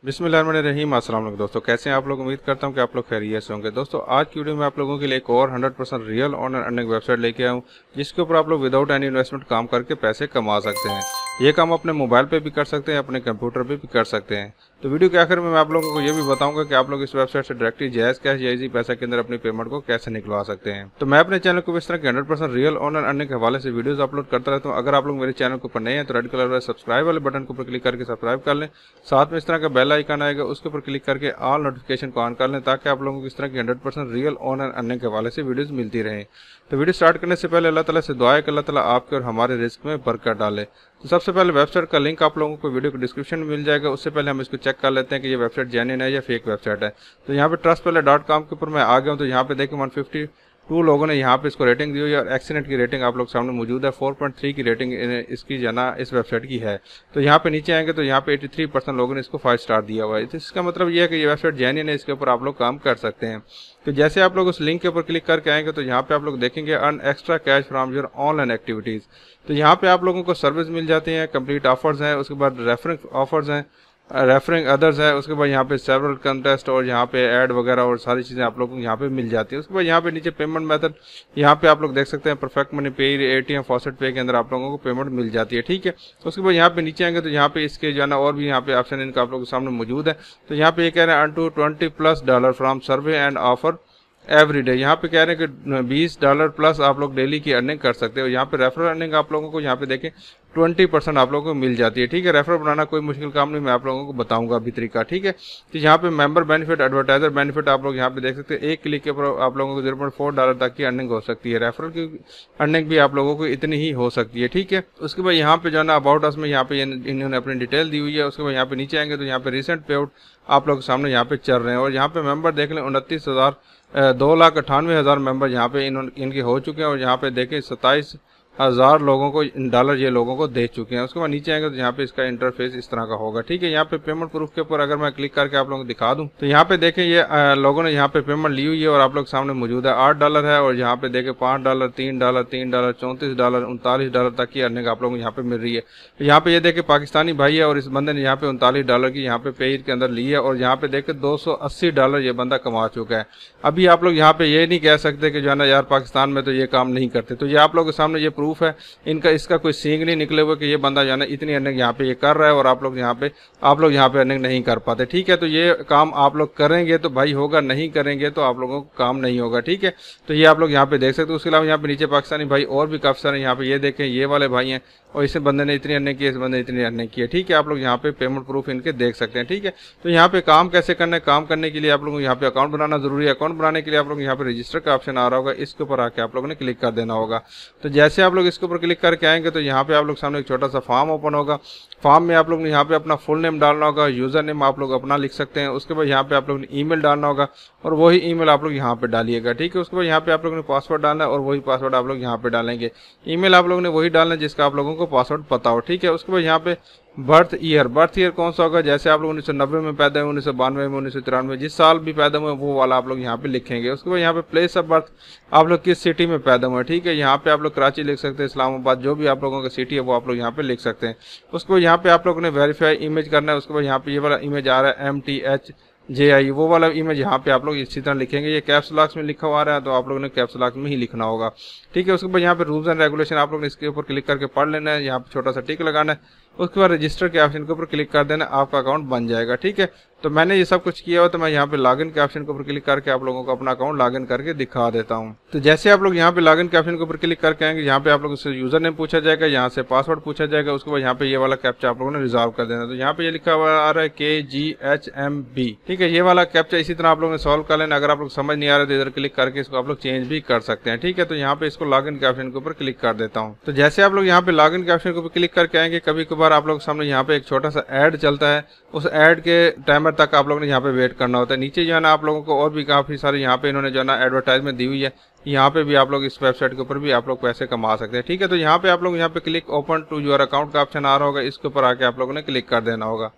बिस्मिल्लाहिर्रहमानिर्रहीम। अस्सलाम वालेकुम दोस्तों, कैसे हैं आप लोग। उम्मीद करता हूं कि आप लोग खैरियत से होंगे। दोस्तों आज की वीडियो में आप लोगों के लिए एक और 100% रियल ऑनर अर्निंग वेबसाइट लेके आया हूं, जिसके ऊपर आप लोग विदाउट एनी इन्वेस्टमेंट काम करके पैसे कमा सकते हैं। ये काम अपने मोबाइल पे भी कर सकते हैं, अपने कंप्यूटर पे भी कर सकते हैं। तो वीडियो के आखिर में मैं आप लोगों को ये भी बताऊंगा कि आप लोग इस वेबसाइट से डायरेक्टली जायज़ कैश या इजी पैसा के अंदर अपनी पेमेंट को कैसे निकलवा सकते हैं। तो मैं अपने चैनल को इस तरह के 100% रियल ऑनर अर्निंग के हवाले से वीडियोस अपलोड करता रहता हूँ। अगर आप लोग मेरे चैनल के ऊपर नए हैं तो रेड कलर वाले सब्सक्राइब वाले बटन के ऊपर क्लिक करके सब्सक्राइब कर लें। साथ में इस तरह का बेल आइकन आएगा, उसके ऊपर क्लिक करके ऑल नोटिफिकेशन को ऑन कर लें, ताकि आप लोगों को इस तरह की 100% रियल ऑनर अर्निंग के हवाले से वीडियोस मिलती रहें। तो वीडियो स्टार्ट करने से पहले अल्लाह ताला से दुआ है कि अल्लाह ताला आपके और हमारे रिस्क में बरकत डाले। तो सबसे पहले वेबसाइट का लिंक आप लोगों को वीडियो के डिस्क्रिप्शन में मिल जाएगा। उससे पहले हम इसको चेक कर लेते हैं कि ये वेबसाइट जेन्युइन है या फेक वेबसाइट है। तो यहाँ पे trustpilot.com के ऊपर मैं आ गया हूँ। तो यहाँ पे देखिए 152 लोगों ने यहाँ पे इसको रेटिंग दी हुई है और एक्सीलेंट की रेटिंग आप लोग सामने मौजूद है। 4.3 की रेटिंग इसकी जना इस वेबसाइट की है। तो यहाँ पे नीचे आएंगे तो यहाँ पे 83% लोगों ने इसको 5 स्टार दिया हुआ है। तो इसका मतलब ये है कि ये वेबसाइट जेन्युइन है, इसके ऊपर आप लोग काम कर सकते हैं। तो जैसे आप लोग उस लिंक के ऊपर क्लिक करके आएंगे तो यहाँ पे आप लोग देखेंगे earn extra cash from your online activities. तो यहाँ पे आप लोगों को सर्विस मिल जाती है, कंप्लीट ऑफर्स हैं, उसके बाद रेफरिंग ऑफर्स हैं, रेफरिंग अदर्स है, उसके बाद यहाँ पे सेवरल कंटेस्ट और यहाँ पे ऐड वगैरह और सारी चीज़ें आप लोगों को यहाँ पे मिल जाती है। उसके बाद यहाँ पे नीचे पेमेंट मेथड यहाँ पे आप लोग देख सकते हैं, परफेक्ट मनी पे, एटीएम, फॉसेट पे के अंदर आप लोगों को पेमेंट मिल जाती है। ठीक है, उसके बाद यहाँ पे नीचे आएंगे तो यहाँ पे इसके जो है ना और भी यहाँ पे ऑप्शन इनका आप लोगों के सामने मौजूद है। तो यहाँ पे ये कह रहे हैं earn to $20+ from survey and offer every day. यहाँ पे कह रहे हैं कि $20+ आप लोग डेली की अर्निंग कर सकते हो। यहाँ पे रेफरल अर्निंग आप लोगों को यहाँ पे देखें 20% आप लोगों को मिल जाती है। ठीक है, रेफरल बनाना कोई मुश्किल काम नहीं, मैं आप लोगों को बताऊंगा अभी तरीका। ठीक है, तो यहाँ पे मेंबर बेनिफिट, एडवर्टाइजर बेनिफिट आप लोग यहाँ पे देख सकते हैं। एक क्लिक के ऊपर आप लोगों को $0.4 तक की अर्निंग हो सकती है। रेफरल की अर्निंग भी आप लोगों को इतनी ही हो सकती है। ठीक है, उसके बाद यहाँ पे जो है ना अबाउट अस में यहाँ पे इन्होंने अपनी डिटेल दी हुई है। उसके बाद यहाँ पे नीचे आएंगे तो यहाँ पे रिसेंट पे आउट आप लोग सामने यहाँ पे चल रहे हैं और यहाँ पे मेंबर देख लें 2,98,000 मेंबर यहाँ पे इनके हो चुके हैं और यहाँ पे देखें 27,000 लोगों को डॉलर ये लोगों को दे चुके हैं। उसके बाद नीचे आएंगे तो यहाँ पे इसका इंटरफेस इस तरह का होगा। ठीक है, यहाँ पे पेमेंट प्रूफ के ऊपर अगर मैं क्लिक करके आप लोगों को दिखा दूं तो यहाँ पे देखें ये लोगों ने यहाँ पे पेमेंट ली हुई है और आप लोग सामने मौजूद है $8 है और यहाँ पे देखें $5, $3, $3, $34, $39 तक की अर्निंग आप लोगों को यहाँ पे मिल रही है। यहाँ पे ये देखें पाकिस्तानी भाई है और इस बंदे ने यहाँ पे $39 की यहाँ पे पेज के अंदर ली है और यहाँ पे देखें $280 ये बंदा कमा चुका है। अभी आप लोग यहाँ पे ये नहीं कह सकते कि जो है ना यार पाकिस्तान में तो ये काम नहीं करते। तो ये आप लोगों के सामने ये प्रूफ है इनका, इसका कोई सींग नहीं निकले हुए कि ये बंदा जो है ना इतनी अर्निंग यहाँ पे ये कर रहा है और आप लोग यहाँ पे अर्निंग नहीं कर पाते। ठीक है, तो ये काम आप लोग करेंगे तो भाई होगा, नहीं करेंगे तो आप लोगों को काम नहीं होगा। ठीक है, तो ये आप लोग यहाँ पे देख सकते हो। उसके अलावा यहाँ पे नीचे पाकिस्तानी भाई और भी काफ़ी सारे यहाँ पे ये देखें, ये वाले भाई हैं और इस बंदे ने इतनी अर्निंग की, इस बंदे ने इतनी अर्निंग की है। ठीक है, आप लोग यहाँ पे पेमेंट प्रूफ इनके देख सकते हैं। ठीक है, तो यहाँ पे काम कैसे करना है, काम करने के लिए आप लोगों को यहाँ पे अकाउंट बनाना जरूरी है। अकाउंट बनाने के लिए आप लोग यहाँ पे रजिस्टर का ऑप्शन आ रहा होगा, इसके ऊपर आके आप लोगों ने क्लिक कर देना होगा। तो जैसे आप लोग इसके ऊपर क्लिक करके आएंगे तो यहाँ पे आप लोग सामने एक छोटा सा फॉर्म ओपन होगा। फॉर्म में आप लोग ने यहाँ पे अपना फुल नेम डालना होगा, यूजर नेम आप लोग अपना लिख सकते हैं। उसके बाद यहाँ पे आप लोग ने ईमेल डालना होगा और वही ईमेल आप लोग यहाँ पे डालिएगा। ठीक है, उसके बाद यहाँ पे आप लोगों ने पासवर्ड डालना है और वही पासवर्ड आप लोग यहाँ पे डालेंगे। ईमेल आप लोगों ने वही डालना है जिसका आप लोगों को पासवर्ड पता हो। ठीक है, उसके बाद यहाँ पे बर्थ ईयर कौन सा होगा, जैसे आप लोग 1990 में पैदा हुए, 1992 में, 1993 जिस साल भी पैदा हुए वो वाला आप लोग यहाँ पे लिखेंगे। उसके बाद यहाँ पे प्लेस ऑफ बर्थ आप लोग किस सिटी में पैदा हुए। ठीक है, यहाँ पे आप लोग कराची लिख सकते हैं, इस्लामाबाद, जो भी आप लोगों का सिटी है वो आप लोग यहाँ पे लिख सकते हैं। उसके बाद यहाँ पे आप लोगों ने वेरीफाई इमेज करना है। उसके बाद यहाँ पे ये वाला इमेज आ रहा है MTHJI, वो वाला इमेज यहाँ पे आप लोग इसी तरह लिखेंगे। ये कैप्स लॉक्स में लिखा हुआ है तो आप लोगों ने कैप्स लॉक में ही लिखना होगा। ठीक है, उसके बाद यहाँ पे रूल्स एंड रेगुलेशन आप लोग ने इसके ऊपर क्लिक करके पढ़ लेना है। यहाँ पे छोटा सा टिक लगाना है, उसके बाद रजिस्टर के ऑप्शन के ऊपर क्लिक कर देना, आपका अकाउंट बन जाएगा। ठीक है, तो मैंने ये सब कुछ किया हुआ तो मैं यहाँ पे लॉगिन के ऑप्शन के ऊपर क्लिक करके आप लोगों को अपना अकाउंट लॉगिन करके दिखा देता हूँ। तो जैसे आप लोग यहाँ पे लॉगिन के ऑप्शन के ऊपर क्लिक करके आएंगे, यहाँ पे आप लोगों से यूजर नेम पूछा जाएगा, यहाँ से पासवर्ड पूछा जाएगा। उसके बाद यहाँ पे ये वाला कैप्चा आप लोगों ने रिजॉल्व कर देना। तो यहाँ पे ये लिखा हुआ आ रहा है KGHMB। ठीक है, ये वाला कैप्चा इसी तरह आप लोगों ने सॉल्व कर लेना। अगर आप लोग समझ नहीं आ रहे तो इधर क्लिक करके इसको आप लोग चेंज भी कर सकते हैं। ठीक है, तो यहाँ पे इसको लॉगिन के ऑप्शन के ऊपर क्लिक कर देता हूँ। तो जैसे आप लोग यहाँ पे लॉगिन के ऑप्शन के ऊपर क्लिक करके आएंगे, कभी कभार आप लोग सामने यहाँ पे एक छोटा सा ऐड चलता है, उस ऐड के टाइमर तक आप लोगों ने यहाँ पे वेट करना होता है। नीचे जो है ना आप लोगों को और भी काफ़ी सारे यहाँ पे इन्होंने जो है ना एडवर्टाइजमेंट दी हुई है, यहाँ पे भी आप लोग इस वेबसाइट के ऊपर भी आप लोग पैसे कमा सकते हैं। ठीक है, तो यहाँ पे आप लोग यहाँ पे click open to your account का ऑप्शन आ रहा होगा, इसके ऊपर आके आप लोगों ने क्लिक कर देना होगा।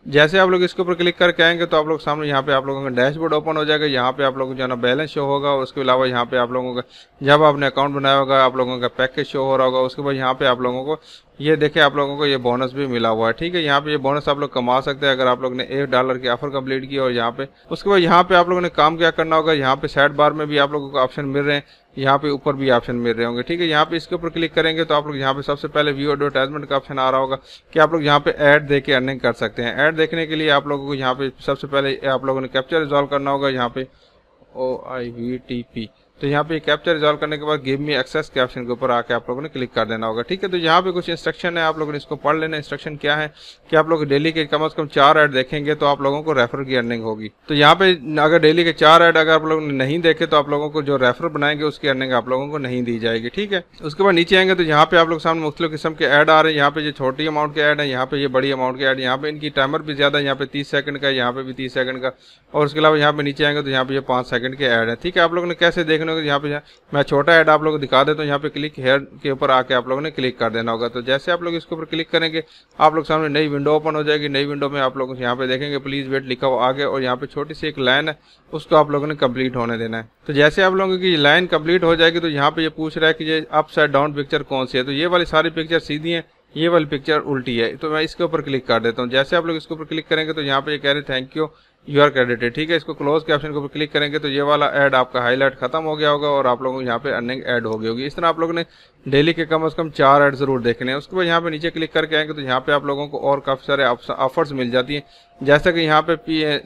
जैसे आप लोग इसके ऊपर क्लिक करके आएंगे तो आप लोग सामने यहाँ पे आप लोगों का डैशबोर्ड ओपन हो जाएगा। यहाँ पे आप लोगों को जो है ना बैलेंस शो होगा। उसके अलावा यहाँ पे आप लोगों का जब आपने अकाउंट बनाया होगा आप लोगों का पैकेज शो हो रहा होगा। उसके बाद यहाँ पे आप लोगों को ये देखिए आप लोगों को ये बोनस भी मिला हुआ है। ठीक है, यहाँ पे ये बोनस आप लोग कमा सकते हैं अगर आप लोग ने $1 की ऑफर कंप्लीट की। और यहाँ पे उसके बाद यहाँ पे आप लोगों ने काम क्या करना होगा, यहाँ पे साइड बार में भी आप लोगों को ऑप्शन मिल रहे हैं, यहाँ पे ऊपर भी ऑप्शन मिल रहे होंगे। ठीक है, यहाँ पे इसके ऊपर क्लिक करेंगे तो आप लोग यहाँ पे सबसे पहले व्यू एडवर्टाइजमेंट का ऑप्शन आ रहा होगा कि आप लोग यहाँ पे ऐड देके अर्निंग कर सकते हैं। ऐड देखने के लिए आप लोगों को यहाँ पे सबसे पहले आप लोगों ने कैप्चर रिजॉल्व करना होगा, यहाँ पे OIVTP। तो यहाँ पे कैप्चर रिजॉल्व करने के बाद गिव मी एक्सेस के ऑप्शन के ऊपर आके आप लोगों ने क्लिक कर देना होगा। ठीक है, तो यहाँ पे कुछ इंस्ट्रक्शन है, आप लोगों ने इसको पढ़ लेना। इंस्ट्रक्शन क्या है कि आप लोग डेली के कम से कम 4 ऐड देखेंगे तो आप लोगों को रेफर की अर्निंग होगी। तो यहाँ पे अगर डेली के 4 ऐड अगर आप लोगों ने नहीं देखे तो आप लोगों को जो रेफर बनाएंगे उसकी अर्निंग आप लोगों को नहीं दी जाएगी। ठीक है, उसके बाद नीचे आएंगे तो यहाँ पे आप लोग सामने मुख्तलिफ किस्म के ऐड आ रहे हैं। यहाँ पे ये छोटी अमाउंट के ऐड है, यहाँ पे ये बड़ी अमाउंट के ऐड, यहाँ पे इनकी टाइमर भी ज्यादा है, यहाँ पे 30 सेकंड का है, यहाँ पे भी 30 सेकंड का। और उसके अलावा यहाँ पे नीचे आएंगे तो यहाँ पे ये 5 सेकंड के ऐड है। ठीक है, आप लोगों ने कैसे देखने होगा, यहाँ पे मैं छोटा ऐड आप लोगों को दिखा देता हूँ। यहाँ पे क्लिक हेयर के ऊपर आके आप लोगों ने क्लिक कर देना होगा। तो जैसे आप लोग इसके ऊपर क्लिक करेंगे आप लोग सामने नई विंडो ओपन हो जाएगी। नई विंडो में आप लोग यहाँ पे देखेंगे प्लीज वेट लिखा हुआ आगे, और यहाँ पे छोटी सी एक लाइन है उसको आप लोगों ने कंप्लीट होने देना है। तो जैसे आप लोगों की लाइन कंप्लीट हो जाएगी तो यहाँ पे ये पूछ रहा है कि ये अपसाइड डाउन पिक्चर कौन सी है। तो ये वाली सारी पिक्चर सीधी है, ये वाली पिक्चर उल्टी है। तो मैं इसके ऊपर क्लिक कर देता हूँ। जैसे आप लोग इसके ऊपर क्लिक करेंगे तो यहाँ पे ये कह रहे थैंक यू आर क्रेडिटेड। ठीक है, इसको क्लोज के ऑप्शन के ऊपर क्लिक करेंगे तो ये वाला ऐड आपका हाईलाइट खत्म हो गया होगा और आप लोगों को यहाँ पे अर्निंग ऐड हो गई होगी। इस तरह आप लोगों ने डेली के कम से कम 4 ऐड जरूर देखने हैं। उसके बाद यहाँ पे नीचे क्लिक करके आएंगे तो यहाँ पे आप लोगों को और काफी सारे ऑफर्स मिल जाती हैं, जैसा कि यहाँ पे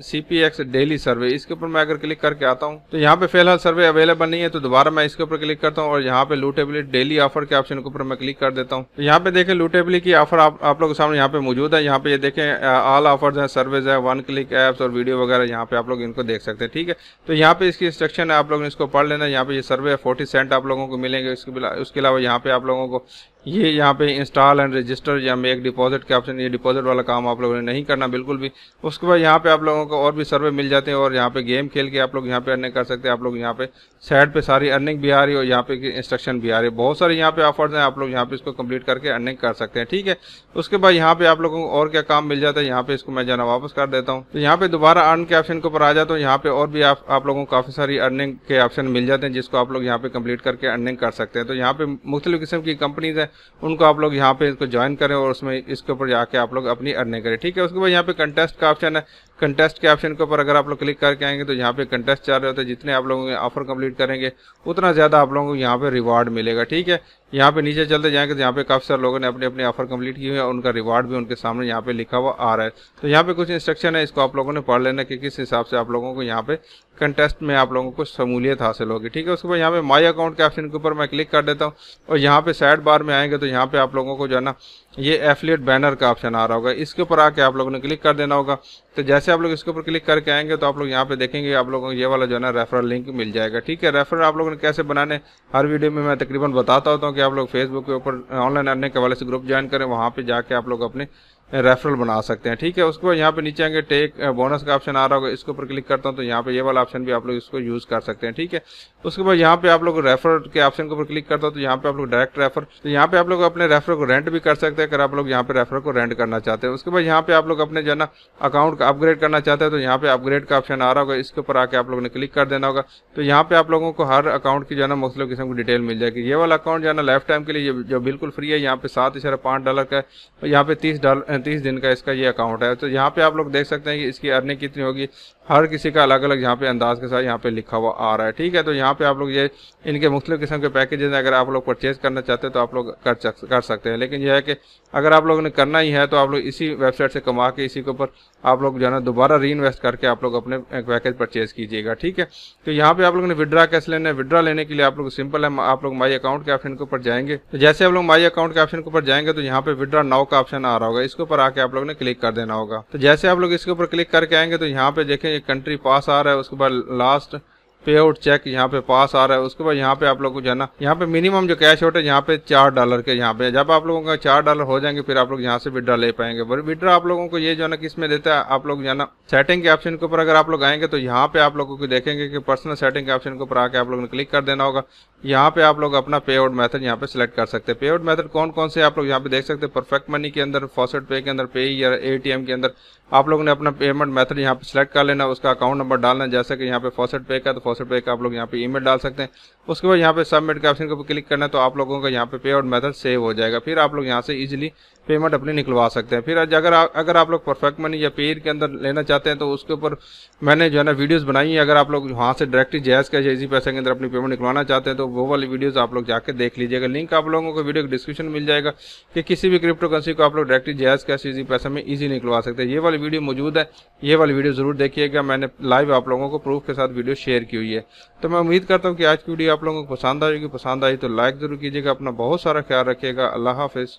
CPX डेली सर्वे, इसके ऊपर मैं अगर क्लिक करके आता हूँ तो यहाँ पे फिलहाल सर्वे अवेलेबल नहीं है। तो दोबारा मैं इसके ऊपर क्लिक करता हूँ और यहाँ पे लूटेबिलिटी डेली ऑफर के ऑप्शन के ऊपर मैं क्लिक कर देता हूँ। तो यहाँ पे देखें लूटेबिलिटी की ऑफर आप लोगों के सामने यहाँ पे मौजूद है। यहाँ पे ये देखें ऑल ऑफर्स हैं, सर्विस है, 1 क्लिक एप्स और वीडियो वगैरह, यहाँ पे आप लोग इनको देख सकते हैं। ठीक है, तो यहाँ पे इसकी इंस्ट्रक्शन है, आप लोगों ने इसको पढ़ लेना। यहाँ पे ये सर्वे 40 सेंट आप लोगों को मिलेंगे। उसके अलावा यहाँ पे आप लोगों को ये यहाँ पे इंस्टॉल एंड रजिस्टर या मेक डिपॉजिट के ऑप्शन, ये डिपॉजिट वाला काम आप लोगों ने नहीं करना बिल्कुल भी। उसके बाद यहाँ पे आप लोगों को और भी सर्वे मिल जाते हैं और यहाँ पे गेम खेल के आप लोग यहाँ पे अर्निंग कर सकते हैं। आप लोग यहाँ पे साइड पे सारी अर्निंग भी आ रही है और यहाँ पे इंस्ट्रक्शन भी आ रही है। बहुत सारे यहाँ पे ऑफर्स हैं, आप लोग यहाँ पे इसको कंप्लीट करके अर्निंग कर सकते हैं। ठीक है, उसके बाद यहाँ पे आप लोगों को और क्या काम मिल जाता है, यहाँ पे इसको मैं जाना वापस कर देता हूँ। तो यहाँ पे दोबारा अर्न के ऑप्शन के ऊपर आ जाता हूँ। यहाँ पे और भी आप लोगों को काफी सारी अर्निंग के ऑप्शन मिल जाते हैं जिसको आप लोग यहाँ पे कंप्लीट करके अर्निंग कर सकते हैं। तो यहाँ पे मुख्तलिफ किस्म की कंपनीज है, उनको आप लोग यहाँ पे इसको ज्वाइन करें और उसमें इसके ऊपर जाके आप लोग अपनी अर्निंग करें। ठीक है, उसके बाद यहाँ पे कंटेस्ट का ऑप्शन है। कंटेस्ट के ऑप्शन के ऊपर अगर आप लोग क्लिक करके आएंगे तो यहाँ पे कंटेस्ट चल रहे होते हैं, जितने आप लोगों के ऑफर कंप्लीट करेंगे उतना ज्यादा आप लोगों को यहाँ पे रिवार्ड मिलेगा। ठीक है, यहाँ पे नीचे चलते जाएंगे तो यहाँ पे काफी सारे लोगों ने अपने अपने ऑफर कंप्लीट किए हुए हैं, उनका रिवार्ड भी उनके सामने यहाँ पे लिखा हुआ आ रहा है। तो यहाँ पे कुछ इंस्ट्रक्शन है, इसको आप लोगों ने पढ़ लेना कि किस हिसाब से आप लोगों को यहाँ पे कंटेस्ट में आप लोगों को शमूलियत हासिल होगी। ठीक है, उसके बाद यहाँ पे माई अकाउंट के ऑप्शन के ऊपर मैं क्लिक कर देता हूँ और यहाँ पे साइड बार में आएंगे तो यहाँ पे आप लोगों को जो है ना ये एफिलिएट बैनर का ऑप्शन आ रहा होगा, इसके ऊपर आके आप लोगों ने क्लिक कर देना होगा। तो जैसे आप लोग इसके ऊपर क्लिक करके आएंगे तो आप लोग यहाँ पे देखेंगे आप लोगों को ये वाला जो है ना रेफरल लिंक मिल जाएगा। ठीक है, रेफरल आप लोगों ने कैसे बनाने हर वीडियो में मैं तकरीबन बताता होता हूँ कि आप लोग फेसबुक के ऊपर ऑनलाइन अर्निंग के हवाले से ग्रुप ज्वाइन करें, वहाँ पे जाके आप लोग अपने रेफरल बना सकते हैं। ठीक है, उसके बाद यहाँ पे नीचे आएंगे टेक बोनस का ऑप्शन आ रहा होगा, इसके ऊपर क्लिक करता हूँ तो यहाँ पे ये वाला ऑप्शन भी आप लोग इसको यूज कर सकते हैं। ठीक है, उसके बाद यहाँ पे आप लोग रेफर के ऑप्शन के ऊपर क्लिक करता हूँ तो यहाँ पे आप लोग डायरेक्ट रेफर, तो यहाँ पे आप लोग अपने रेफर को रेंट भी कर सकते हैं अगर आप लोग यहाँ पे रेफर को रेंट करना चाहते हैं। उसके बाद यहाँ पे आप लोग अपने जो है ना अकाउंट का अपग्रेड करना चाहते हैं तो यहाँ पे अपग्रेड का ऑप्शन आ रहा होगा, इसके ऊपर आके आप लोगों ने क्लिक कर देना होगा। तो यहाँ पे आप लोगों को हर अकाउंट की जो है ना मुख्तलिफ किस्म की डिटेल मिल जाएगी। ये वाला अकाउंट जो है ना लाइफ टाइम के लिए जो बिल्कुल फ्री है, यहाँ पे $7.5 का है और यहाँ पे 30 दिन का इसका ये अकाउंट है। तो यहाँ पे आप लोग देख सकते हैं कि इसकी अर्निंग कितनी होगी, हर किसी का अलग अलग यहाँ पे अंदाज के साथ यहाँ पे लिखा हुआ आ रहा है। ठीक है, तो यहाँ पे आप लोग ये इनके मुख्तलिफ किस्म के पैकेजेस अगर आप लोग परचेज करना चाहते हैं तो आप लोग कर सकते हैं। लेकिन यह है कि अगर आप लोगों ने करना ही है तो आप लोग इसी वेबसाइट से कमा के इसी के ऊपर आप लोग जो है ना दोबारा री इन्वेस्ट करके आप लोग अपने पैकेज परचेज कीजिएगा। ठीक है, तो यहाँ पे आप लोगों ने विड्रा कैसे लेना है, विड्रा लेने के लिए आप लोग सिंपल है, आप लोग माई अकाउंट के ऑप्शन के ऊपर जाएंगे। तो जैसे आप लोग माई अकाउंट के ऑप्शन के ऊपर जाएंगे तो यहाँ पे विड्रा नाउ का ऑप्शन आ रहा होगा, इसके ऊपर आके आप लोग ने क्लिक कर देना होगा। तो जैसे आप लोग इसके ऊपर क्लिक करके आएंगे तो यहाँ पे देखें कंट्री पास आ रहा है, उसके बाद लास्ट पे आउट चेक यहाँ पे पास आ रहा है। उसके बाद यहाँ पे आप लोग को जो है ना यहाँ पे मिनिमम जो कैश आउट है यहाँ पे $4 के, यहाँ पे जब आप लोगों का $4 हो जाएंगे फिर आप लोग यहाँ से विड्रा ले पाएंगे। विड्रा आप लोगों को ये जो है ना किस में देता है, आप लोग जो है ना सेटिंग के ऑप्शन के ऊपर अगर आप लोग आएंगे तो यहाँ पे आप लोगों को देखेंगे कि पर्सनल सेटिंग के ऑप्शन के ऊपर आके आप लोगों ने क्लिक कर देना होगा। यहाँ पे आप लोग अपना पे आउट मेथड यहाँ पे सिलेक्ट कर सकते हैं। पे आउट मेथड कौन कौन से आप लोग यहाँ पे देख सकते हैं। परफेक्ट मनी के अंदर, फॉसेट पे के अंदर, पे या एटीएम के अंदर आप लोगों ने अपना पेमेंट मेथड यहाँ पे सिलेक्ट कर लेना, उसका अकाउंट नंबर डालना। जैसे कि यहाँ पे फॉसेट पे का, तो फॉसेट पे का आप लोग यहाँ पे ईमेल डाल सकते हैं। उसके बाद यहाँ पे सबमिट के ऑप्शन के ऊपर क्लिक करना है, तो आप लोगों का यहाँ पे पे आउट मेथड सेव हो जाएगा। फिर आप लोग यहाँ से इजीली पेमेंट अपनी निकलवा सकते हैं। फिर अगर आप लोग परफेक्ट मनी या पेड के अंदर लेना चाहते हैं, तो उसके ऊपर मैंने जो है ना वीडियोस बनाई है। अगर आप लोग वहाँ से डायरेक्टली जायज़ कैश इजी पैसे के अंदर अपनी पेमेंट निकलवाना चाहते हैं, तो वो वाली वीडियोस आप लोग जाकर देख लीजिएगा। लिंक आप लोगों को वीडियो के डिस्क्रिप्शन में मिल जाएगा कि किसी भी क्रिप्टो करेंसी को आप लोग डायरेक्टली जायज़ कैश इजी पैसे में इजी निकलवा सकते हैं। ये वाली वीडियो मौजूद है, ये वाली वीडियो जरूर देखिएगा। मैंने लाइव आप लोगों को प्रूफ के साथ वीडियो शेयर की हुई है। तो मैं उम्मीद करता हूँ कि आज की वीडियो आप लोगों को पसंद आएगी। पसंद आई तो लाइक जरूर कीजिएगा। अपना बहुत सारा ख्याल रखिएगा। अल्लाह हाफिज़।